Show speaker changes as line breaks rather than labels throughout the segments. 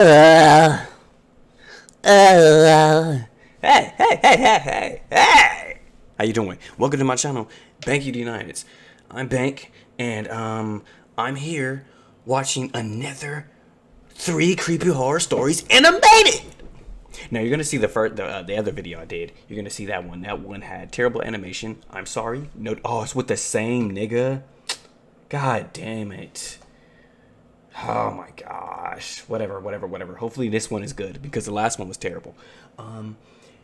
Uh, hey! How you doing? Welcome to my channel, Bank United. I'm Bank, and I'm here watching another 3 creepy horror stories animated. Now you're gonna see the other video I did. You're gonna see that one. That one had terrible animation. I'm sorry. No, oh, it's with the same nigga. God damn it. Oh my gosh. Whatever. Hopefully this one is good because the last one was terrible.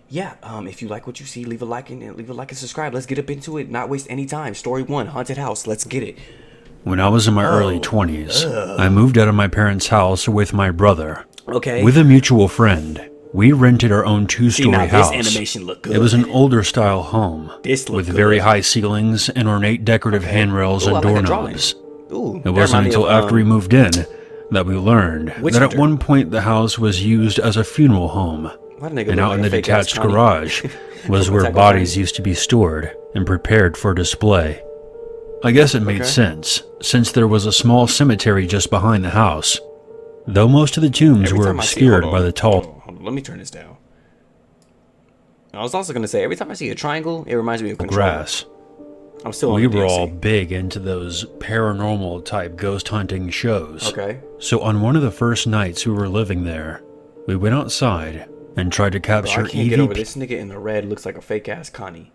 If you like what you see, leave a like and subscribe. Let's get up into it. Not waste any time. Story 1, haunted house. Let's get it.
When I was in my early 20s, I moved out of my parents' house with my brother.
Okay.
With a mutual friend. We rented our own 2-story house.
This animation looked good.
It was an older style home with
good.
very high ceilings and ornate decorative handrails and doorknobs. It wasn't until after we moved in that we learned that at one point the house was used as a funeral home, and out in the detached garage was where bodies used to be stored and prepared for display. I guess it made sense, since there was a small cemetery just behind the house, though most of the tombs were obscured by the tall...
Hold on, let me turn this down. I was also going to say, every time I see a triangle, it reminds me of
grass.
I'm still on
We were all big into those paranormal type ghost hunting shows.
Okay.
So on one of the first nights we were living there, we went outside and tried to capture
I can't get over this nigga in the red looks like a fake ass Connie.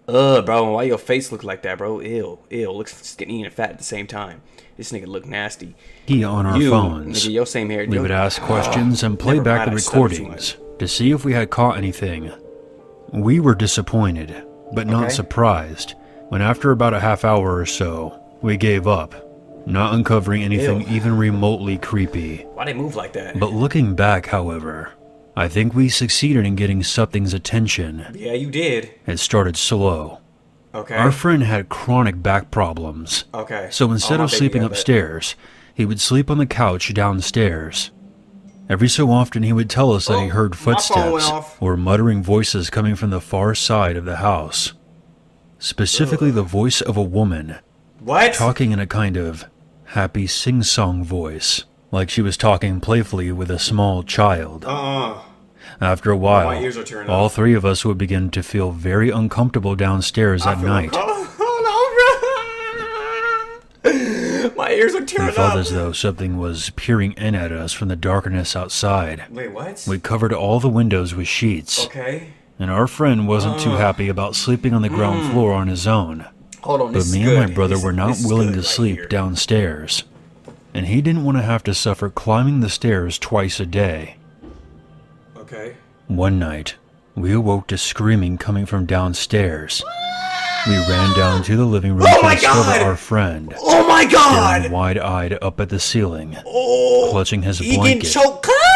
Bro, why your face look like that, bro? Ew. Looks skinny and fat at the same time. This nigga look nasty.
On our phones.
Nigga, your same hair.
We would ask questions and play back the recordings to see if we had caught anything. We were disappointed, but not surprised, when after about a half hour or so, we gave up, not uncovering anything even remotely creepy.
Why they move like that?
But looking back, however, I think we succeeded in getting something's attention.
Yeah, you did.
It started slow.
Okay.
Our friend had chronic back problems.
Okay.
So instead of sleeping upstairs, he would sleep on the couch downstairs. Every so often he would tell us that he heard footsteps or muttering voices coming from the far side of the house. Specifically the voice of a woman.
What?
Talking in a kind of happy sing-song voice, like she was talking playfully with a small child. After a while,
my ears are turning
all
up.
3 of us would begin to feel very uncomfortable downstairs at night.
My ears are tearing up.
We felt as though something was peering in at us from the darkness outside.
Wait, what?
We covered all the windows with sheets.
Okay.
And our friend wasn't too happy about sleeping on the ground floor on his own.
Hold on,
But me and my brother were not willing to sleep downstairs. And he didn't want to have to suffer climbing the stairs twice a day.
Okay.
One night, we awoke to screaming coming from downstairs. We ran down to the living room to discover our friend.
Oh my God!
Staring wide-eyed up at the ceiling, clutching his blanket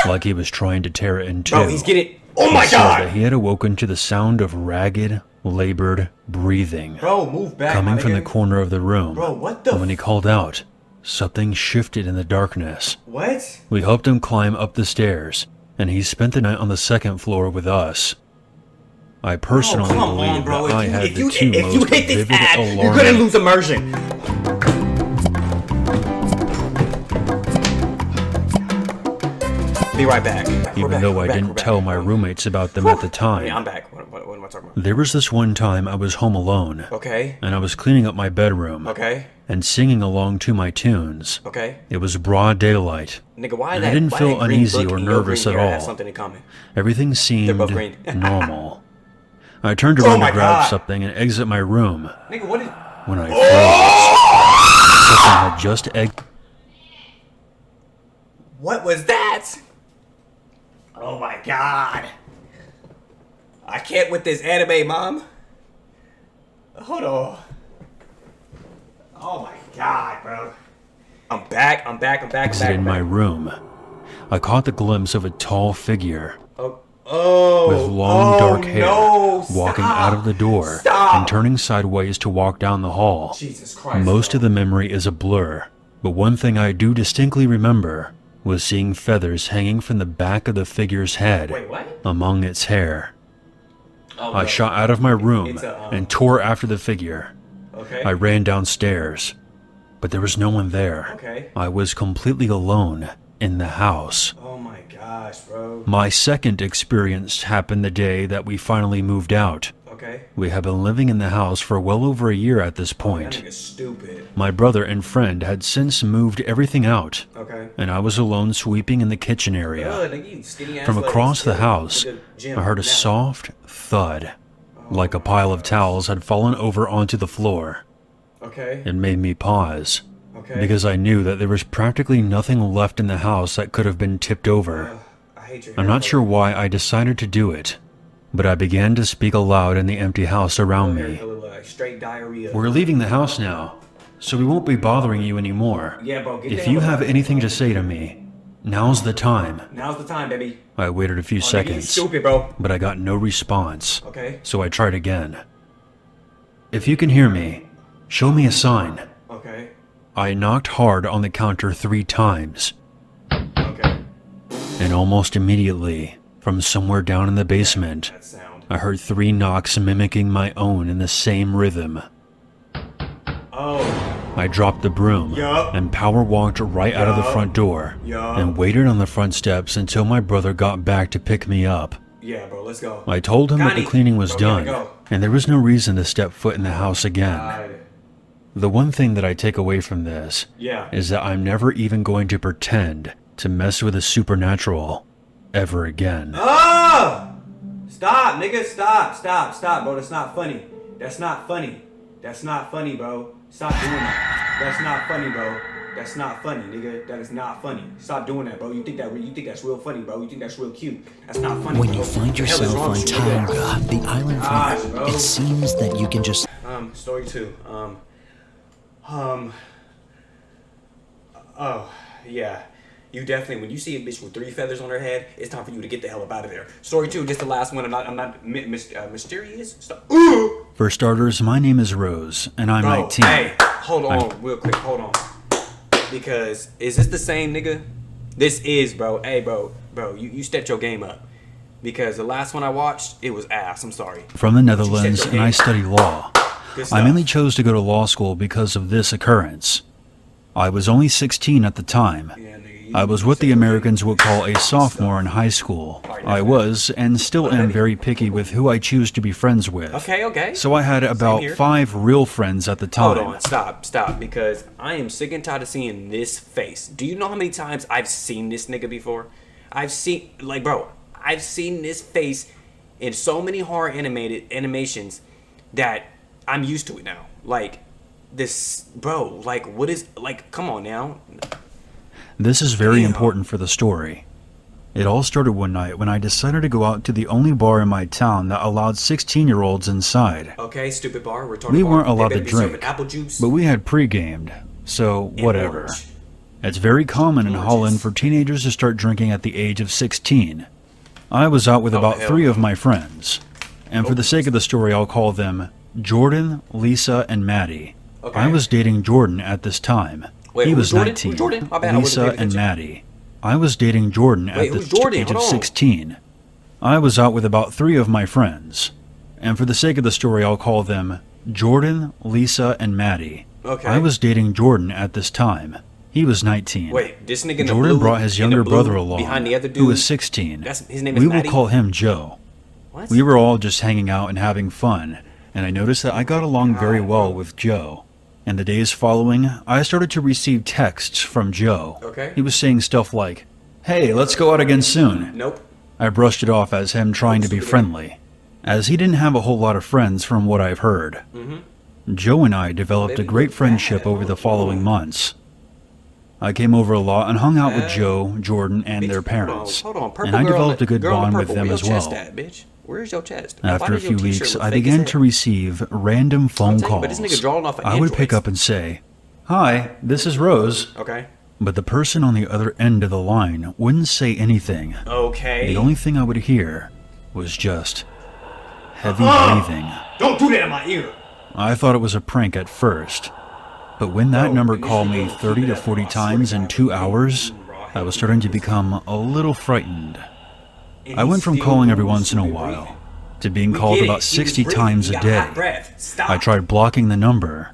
like he was trying to tear it in two.
Bro, he's getting... Oh my
He said
God!
that he had awoken to the sound of ragged, labored breathing.
Bro, move back,
coming from the corner of the room.
Bro, what the...
And when he called out, something shifted in the darkness.
What?
We helped him climb up the stairs, and he spent the night on the 2nd floor with us. I personally believe that I had the 2 most vivid alarming...
You're gonna lose immersion. Be right back.
Even though I didn't tell my roommates about them at the time.
Yeah, I'm back. What am I talking about?
There was this one time I was home alone.
Okay.
And I was cleaning up my bedroom.
Okay.
And singing along to my tunes.
Okay.
It was broad daylight.
Nigga, why
and I didn't feel uneasy or nervous at all.
Something in common.
Everything seemed normal. I turned around to grab something and exit my room.
Nigga, what is...
When I froze, something had just egged.
What was that? Oh my God. I can't with this anime, Mom. Hold on. Oh my God, bro. I'm back.
In my room, I caught the glimpse of a tall figure. With long dark hair, walking out of the door and turning sideways to walk down the hall.
Jesus Christ.
Most of the memory is a blur, but one thing I do distinctly remember was seeing feathers hanging from the back of the figure's head among its hair. I shot out of my room and tore after the figure. I ran downstairs, but there was no one there. I was completely alone in the house.
Oh gosh, bro.
My second experience happened the day that we finally moved out.
Okay.
We have been living in the house for well over a year at this point.
That nigga's stupid.
My brother and friend had since moved everything out.
Okay.
And I was alone sweeping in the kitchen area. From across the house, I heard a soft thud, like a pile of towels had fallen over onto the floor.
Okay.
It made me pause.
Okay.
Because I knew that there was practically nothing left in the house that could have been tipped over. I'm not sure why I decided to do it, but I began to speak aloud in the empty house around me. We're leaving the house now, so we won't be bothering you anymore.
Yeah, bro,
if you have anything to say to me, now's the time.
Now's the time, baby.
I waited a few seconds,
stupid, bro.
but I got no response.
Okay.
So I tried again. If you can hear me, show me a sign.
Okay.
I knocked hard on the counter 3 times.
Okay.
And almost immediately, from somewhere down in the basement, I heard 3 knocks mimicking my own in the same rhythm.
Oh.
I dropped the broom and power walked right out of the front door and waited on the front steps until my brother got back to pick me up.
Yeah, bro, let's go.
I told him that the cleaning was done and there was no reason to step foot in the house again. The one thing that I take away from this is that I'm never even going to pretend to mess with the supernatural ever again.
Ah! Stop, nigga, stop, bro. That's not funny. That's not funny. That's not funny, bro. Stop doing that. That's not funny, bro. That's not funny, nigga. That is not funny. Stop doing that, bro. You think that's real funny, bro. You think that's real cute. That's not funny,
when
bro.
you find yourself on Tonga, the island from it seems that you can just...
Story 2. Oh, yeah. You definitely, when you see a bitch with 3 feathers on her head, it's time for you to get the hell up out of there. Story 2, just the last one. I'm not mysterious. Stop.
For starters, my name is Rose, and I'm 19.
Hey, hold on, real quick, hold on. Because, is this the same nigga? This is, bro. Hey, bro, you stepped your game up. Because the last one I watched, it was ass. I'm sorry.
From the Netherlands, and I study law. I mainly chose to go to law school because of this occurrence. I was only 16 at the time. I was what the Americans would call a sophomore in high school. I was, and still am, very picky with who I choose to be friends with.
Okay.
So I had about 5 real friends at the time.
Hold on, stop, because I am sick and tired of seeing this face. Do you know how many times I've seen this nigga before? I've seen this face in so many horror animations that I'm used to it now. Like, this, bro, like, what is, like, come on now.
This is very important for the story. It all started one night when I decided to go out to the only bar in my town that allowed 16-year-olds inside.
Okay, stupid bar.
We weren't allowed to drink, but we had pre-gamed, so whatever. It's very common in Holland for teenagers to start drinking at the age of 16. I was out with about 3 of my friends, and for the sake of the story I'll call them Jordan, Lisa, and Maddie. I was dating Jordan at this time. He was 19. Lisa and Maddie. I was dating Jordan at the age of 16. I was out with about 3 of my friends. And for the sake of the story, I'll call them Jordan, Lisa, and Maddie. I was dating Jordan at this time. He was 19.
Wait, this nigga in the
Jordan
blue,
brought his younger brother along,
behind the other dude,
who was 16.
His name is
we
Maddie?
will call him Joe.
What?
We were all just hanging out and having fun, and I noticed that I got along very well with Joe. And the days following, I started to receive texts from Joe.
Okay.
He was saying stuff like, "Hey, let's go out again soon."
Nope.
I brushed it off as him trying to be friendly, as he didn't have a whole lot of friends from what I've heard. Joe and I developed a great friendship over the following months. I came over a lot and hung out with Joe, Jordan, and their parents, and I developed a good bond with them as well.
Where's your chest?
After a few weeks, I began to receive random phone calls. I would pick up and say, "Hi, this is Rose."
Okay.
But the person on the other end of the line wouldn't say anything.
Okay.
The only thing I would hear was just heavy breathing.
Don't do that in my ear.
I thought it was a prank at first, but when that number called me 30 to 40 times in 2 hours, I was starting to become a little frightened. I went from calling every once in a while to being called about 60 times a day. I tried blocking the number,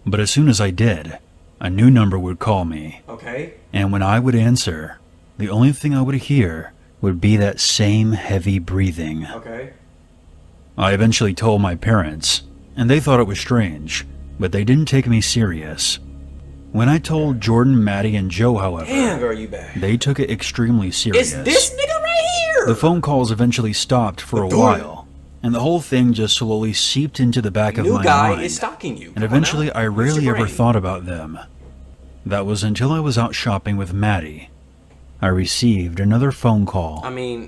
but as soon as I did, a new number would call me.
Okay.
And when I would answer, the only thing I would hear would be that same heavy breathing.
Okay.
I eventually told my parents, and they thought it was strange, but they didn't take me serious. When I told Jordan, Maddie, and Joe, however,
damn, girl, you back.
They took it extremely serious.
It's this nigga right here!
The phone calls eventually stopped for a while, and the whole thing just slowly seeped into the back of my mind.
New guy is stalking you.
And eventually I rarely ever thought about them. That was until I was out shopping with Maddie. I received another phone call.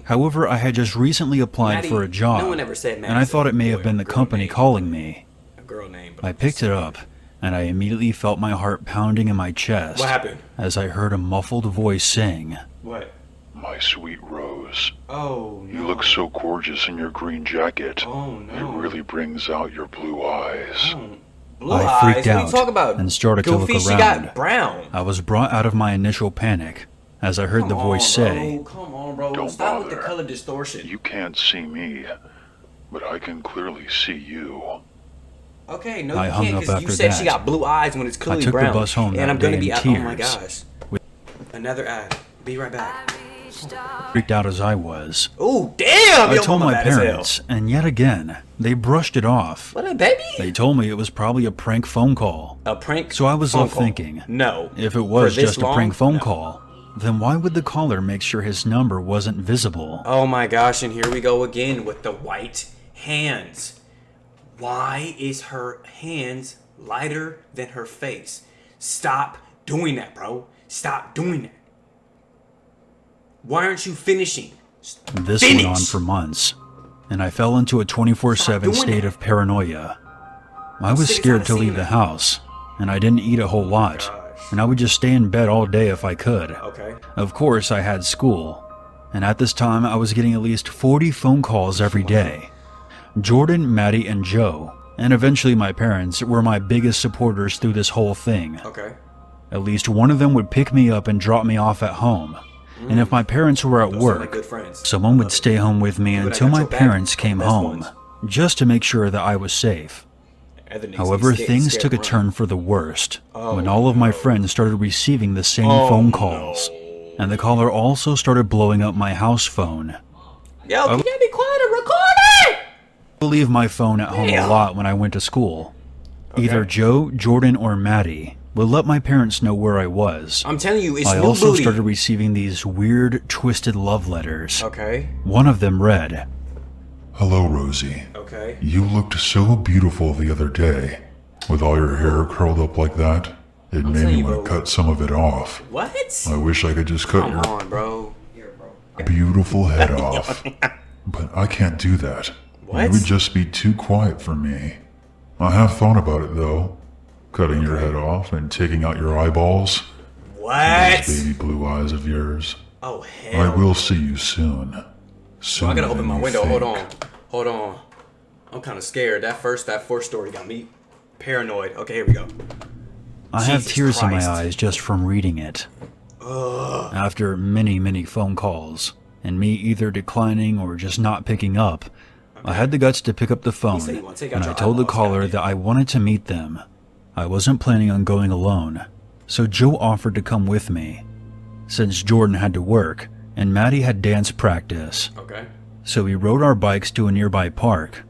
However, I had just recently applied
Maddie,
for a job,
no one ever said Maddie,
and I thought it may have been the company calling me.
A girl name.
I picked it up, and I immediately felt my heart pounding in my chest.
What happened?
As I heard a muffled voice saying,
"What?
My sweet Rose.
Oh, no.
You look so gorgeous in your green jacket.
Oh, no.
It really brings out your blue eyes."
Blue
I freaked
eyes?
out
What you talking about?
and started
Goofy,
to look
she
around.
got brown.
I was brought out of my initial panic as I heard the voice say,
"Come on, bro.
Don't
Stop
bother.
with the color distortion."
You can't see me, but I can clearly see you.
Okay, no,
I
you
hung
can't,
up
because you
after
said
that.
she got blue eyes when it's clearly
I took
brown.
the bus home
and
that
I'm gonna
day
be
in
out. Oh my
tears.
gosh. Another ad. Be right back.
freaked out as I was.
Oh, damn!
I told my parents, and yet again, they brushed it off.
What up, baby?
They told me it was probably a prank phone call.
A prank
So I was
phone
left
call.
thinking,
No.
if it was
For this
just a
long?
prank phone
No.
call, then why would the caller make sure his number wasn't visible?
Oh my gosh, and here we go again with the white hands. Why is her hands lighter than her face? Stop doing that, bro. Stop doing that. Why aren't you finishing?
This
Finish.
went on for months, and I fell into a 24/7
Stop doing
state
that.
of paranoia. I was
sick and tired
scared
of
to
seeing
leave the
that.
house, and I didn't eat a whole lot,
gosh.
and I would just stay in bed all day if I could.
Okay.
Of course, I had school, and at this time I was getting at least 40 phone calls every day. Jordan, Maddie, and Joe, and eventually my parents, were my biggest supporters through this whole thing.
Okay.
At least one of them would pick me up and drop me off at home. And if my parents were at
Those are my
work,
good friends.
someone would stay home with me
Dude, I
until
got
my
your back.
parents came
Best
home,
ones.
just to make sure that I was safe.
Other niggas
However,
be scared-
things
scared
took a
to run.
turn for the worst when
Oh,
all of my
no.
friends started receiving the same
Oh,
phone calls. And the caller also started blowing up my house phone.
Yo, can you be quiet and record it?
I leave my phone at home a
Damn.
lot when I went to school. Either Joe, Jordan, or Maddie would let my parents know where I was.
I'm telling you, it's
I
new
also
booty.
started receiving these weird, twisted love letters.
Okay.
One of them read,
Hello, Rosie.
Okay.
You looked so beautiful the other day. With all your hair curled up like that, it made
telling
me
you,
want to
bro.
cut some of it off.
What?
I wish I could just cut
Come
your
on, bro. Here, bro.
beautiful head off. But I can't do that.
What?
You would just be too quiet for me. I have thought about it, though. Cutting your head off and taking out your eyeballs.
What?
Those baby blue eyes of yours.
Oh,
I
hell.
will see you soon.
So
Sooner
I gotta open
than
my
you
window. Hold on.
think.
Hold on. I'm kind of scared. That fourth story got me paranoid. Okay, here we go.
I have
Jesus
tears in
Christ.
my eyes just from reading it. After many, many phone calls, and me either declining or just not picking up, I had the guts to pick up the phone,
said he wanted to take out
and I
your
told the
eyeballs,
caller
goddamn.
that I wanted to meet them. I wasn't planning on going alone, so Joe offered to come with me, since Jordan had to work, and Maddie had dance practice.
Okay.
So we rode our bikes to a nearby park,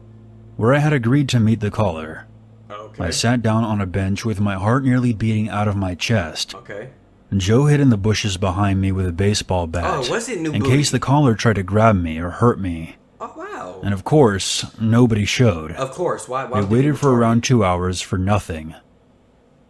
where I had agreed to meet the caller.
Okay.
I sat down on a bench with my heart nearly beating out of my chest.
Okay.
Joe hid in the bushes behind me with a baseball bat,
Oh, was it new
in
booty?
case the caller tried to grab me or hurt me.
Oh, wow.
And of course, nobody showed.
Of course. Why?
We
would
waited
people
for
target?
around 2 hours for nothing.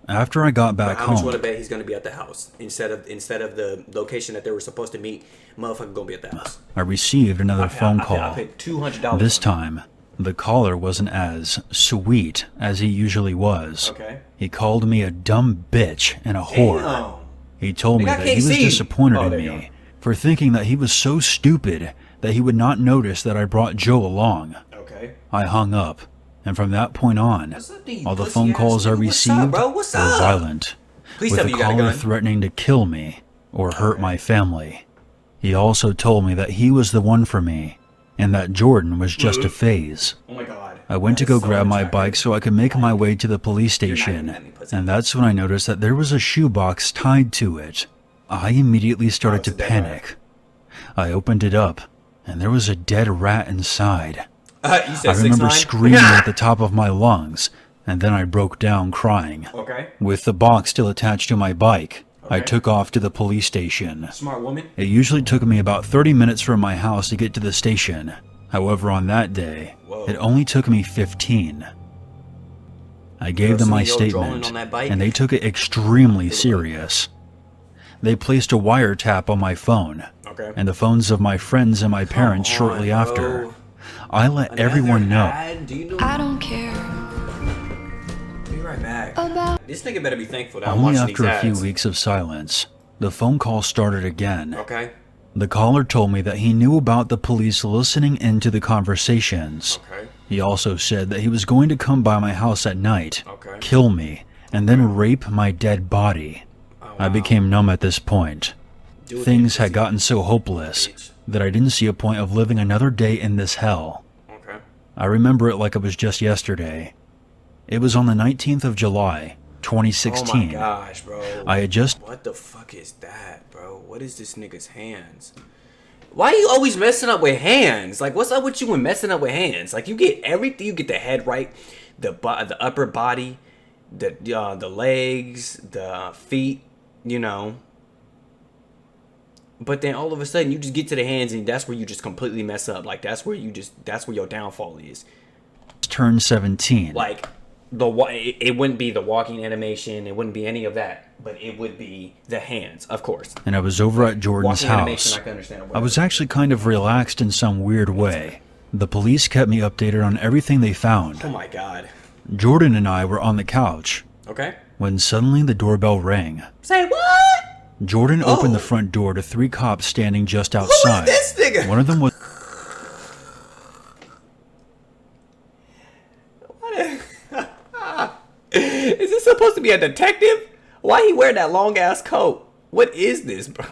After I got back
How much you
home,
want to bet he's gonna be at the house instead of the location that they were supposed to meet? Motherfucker gonna be at the house.
I received another phone
I
call.
paid $200.
This time, the caller wasn't as sweet as he usually was.
Okay.
He called me a dumb bitch and a whore.
Damn.
He told me
Nigga, I
that he
can't
was
see.
disappointed
Oh,
in
there you
me for thinking that he was so stupid that he would not notice that I brought Joe along.
Okay.
I hung up, and from that point on,
What's up, you
all the
pussy
phone
ass
calls I
nigga? What's
received
up, bro? What's
were
up?
violent,
Please
with
tell
the
me you got a
caller
gun.
threatening to kill me or hurt my family. He also told me that he was the one for me, and that Jordan was just a phase.
Oh my god.
I went to
That
go
is so
grab my
attractive.
bike so I could make my way to the police
not even
station,
letting me put some-
and that's when I noticed that there was a shoebox tied to it. I immediately started
Oh,
to
it's a dead
panic. I opened it up, and there was a dead rat inside.
You said
I remember
6'9"?
screaming at the top of my lungs, and then I broke down crying.
Okay.
With the box still attached to my bike, I
Okay.
took off to the police station.
Smart woman.
It usually took me about 30 minutes from my house to get to the station. However, on that day,
Whoa.
it only took me 15. I gave them my statement, and they took it extremely serious. They placed a wiretap on my phone,
Okay.
and the phones of my friends and my parents shortly after. I let everyone know.
I don't care
Be right back.
about
This nigga better be thankful that I'm
Only
watching
after
these
a few
ads.
weeks of silence, the phone call started again.
Okay.
The caller told me that he knew about the police listening into the conversations.
Okay.
He also said that he was going to come by my house at night,
Okay.
kill me, and then rape my dead body. I became numb at this point.
Do it
Things
then,
had gotten so hopeless
bitch.
that I didn't see a point of living another day in this hell.
Okay.
I remember it like it was just yesterday. It was on the 19th of July,
Oh
2016.
my gosh, bro.
I had just
What the fuck is that, bro? What is this nigga's hands? Why are you always messing up with hands? Like, what's up with you when messing up with hands? Like, you get everything. You get the head right, the upper body, the legs, the feet, you know. But then all of a sudden, you just get to the hands, and that's where you just completely mess up. Like, that's where your downfall is.
turned 17.
Like, it wouldn't be the walking animation, it wouldn't be any of that, but it would be the hands, of course.
And I was over at Jordan's
Walking
house.
animation, I can understand.
I was actually kind of relaxed in some weird way. The police kept me updated on everything they found.
Oh my god.
Jordan and I were on the couch
Okay.
when suddenly the doorbell rang.
Say what?
Jordan opened the front door to 3 cops standing just
Who is
outside.
this nigga?
One of them was
Is this supposed to be a detective? Why he wearing that long ass coat? What is this, bro?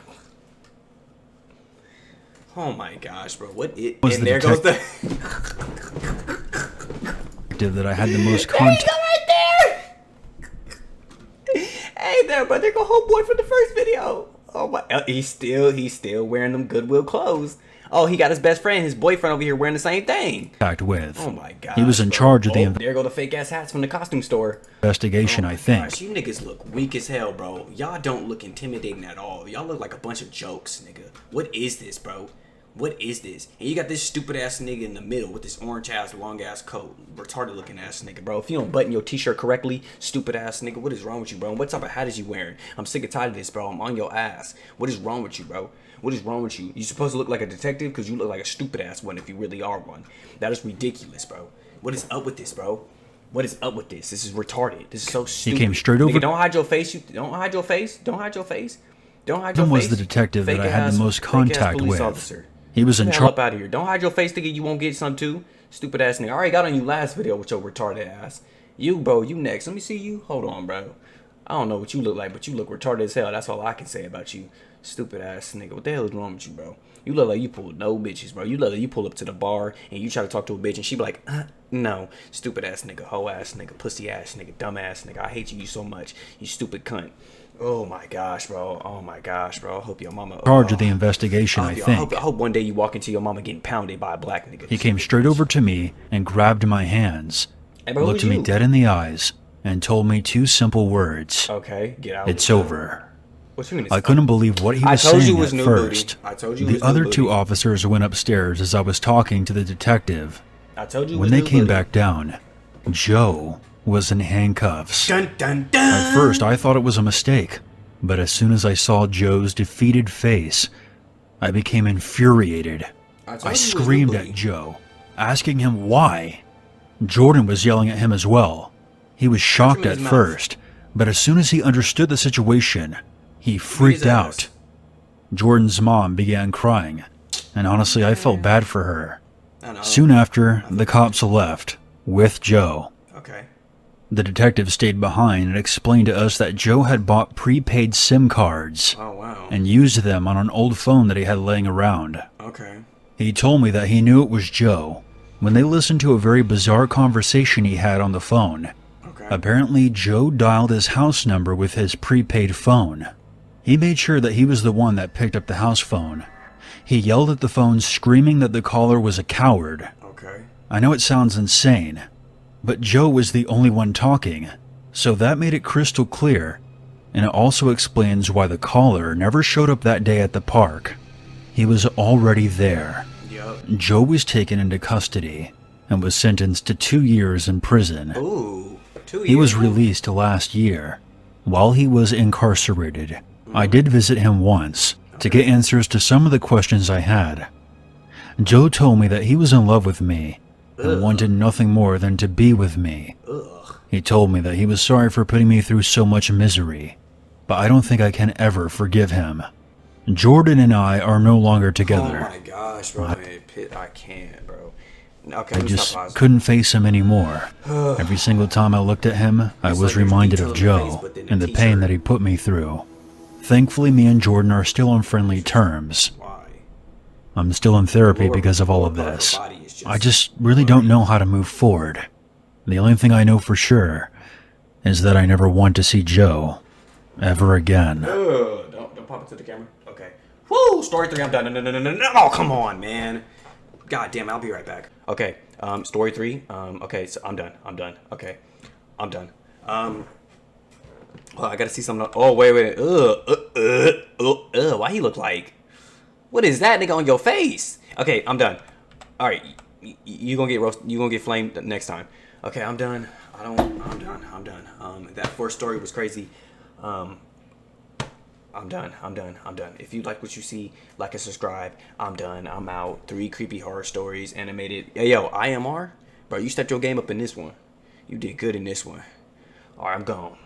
Oh my gosh, bro. What is?
Was
And
the
there goes the.
that I had the most
There you
contact.
go right there. Hey there, bro. There go homeboy from the first video. Oh my. He's still wearing them Goodwill clothes. Oh, he got his best friend, his boyfriend over here wearing the same thing.
With.
Oh my god.
He was in charge of the
There go the fake ass hats from the costume store.
investigation, I think.
Gosh, you niggas look weak as hell, bro. Y'all don't look intimidating at all. Y'all look like a bunch of jokes, nigga. What is this, bro? What is this? And you got this stupid ass nigga in the middle with this orange ass, long ass coat. Retarded looking ass nigga, bro. If you don't button your t-shirt correctly, stupid ass nigga, what is wrong with you, bro? What type of hat is you wearing? I'm sick and tired of this, bro. I'm on your ass. What is wrong with you, bro? What is wrong with you? You supposed to look like a detective because you look like a stupid ass one if you really are one. That is ridiculous, bro. What is up with this, bro? What is up with this? This is retarded. This is so stupid.
came straight over-
Nigga, don't hide your face. Don't hide your face. Don't hide your face. Don't hide your
Jordan
face.
was the detective that I had the most
fake-ass
contact
police
with.
officer.
He was in
Get the hell
charge.
up out of here. Don't hide your face, nigga. You won't get some too. Stupid ass nigga. I already got on you last video with your retarded ass. You, bro, you next. Let me see you. Hold on, bro. I don't know what you look like, but you look retarded as hell. That's all I can say about you. Stupid ass nigga. What the hell is wrong with you, bro? You look like you pull no bitches, bro. You look like you pull up to the bar and you try to talk to a bitch and she be like, no. Stupid ass nigga, hoe ass nigga, pussy ass nigga, dumb ass nigga. I hate you so much. You stupid cunt. Oh my gosh, bro. Oh my gosh, bro. I hope your mama.
Charge of the investigation, I think.
I hope one day you walk into your mama getting pounded by a black nigga.
He came straight over to me and grabbed my hands,
Hey, bro,
looked
who's
me
you?
dead in the eyes, and told me 2 simple words.
Okay, get out.
It's over.
What you mean?
I couldn't believe what he
I
was
told
saying
you it was
at
new
first.
booty. I told you it was
The
new
other
booty.
2 officers went upstairs as I was talking to the detective.
I told you. it
When
was
they
new
came
booty.
back down, Joe was in handcuffs.
Dun dun dun.
At first, I thought it was a mistake, but as soon as I saw Joe's defeated face, I became infuriated.
told you
I
it was
screamed
new
at
booty.
Joe, asking him why. Jordan was yelling at him as well. He was shocked
in
at
his mouth.
first, but as soon as he understood the situation, he freaked
his ass.
out. Jordan's mom began crying, and honestly, I felt bad for her.
I know.
Soon after, the cops left, with Joe.
Okay.
The detective stayed behind and explained to us that Joe had bought prepaid SIM cards
Oh wow.
and used them on an old phone that he had laying around.
Okay.
He told me that he knew it was Joe when they listened to a very bizarre conversation he had on the phone.
Okay.
Apparently, Joe dialed his house number with his prepaid phone. He made sure that he was the one that picked up the house phone. He yelled at the phone, screaming that the caller was a coward.
Okay.
I know it sounds insane, but Joe was the only one talking, so that made it crystal clear, and it also explains why the caller never showed up that day at the park. He was already there.
Yep.
Joe was taken into custody and was sentenced to 2 years in prison.
Ooh, 2 years?
He was released last year. While he was incarcerated, I did visit him once to get answers to some of the questions I had. Joe told me that he was in love with me and wanted nothing more than to be with me. He told me that he was sorry for putting me through so much misery, but I don't think I can ever forgive him. Jordan and I are no longer together.
Oh my gosh, bro. I can't, bro. Okay,
I just couldn't face him anymore. Every single time I looked at him, I was reminded of Joe and the pain that he put me through. Thankfully, me and Jordan are still on friendly terms.
Why?
I'm still in therapy because of all of this. I just really don't know how to move forward. The only thing I know for sure is that I never want to see Joe ever again.
Don't pop it to the camera. Okay. Woo! Story 3, I'm done. No. Oh, come on, man. God damn, I'll be right back. Okay. Story 3. Okay, so I'm done. Okay. I'm done. Well, I gotta see something. Oh, wait. Why he look like? What is that nigga on your face? Okay, I'm done. All right, you gonna get roasted. You gonna get flamed next time. Okay, I'm done. I'm done. That first story was crazy. I'm done. If you like what you see, like and subscribe. I'm done. I'm out. 3 creepy horror stories, animated. Hey, yo, IMR? Bro, you stepped your game up in this one. You did good in this one. Alright, I'm gone.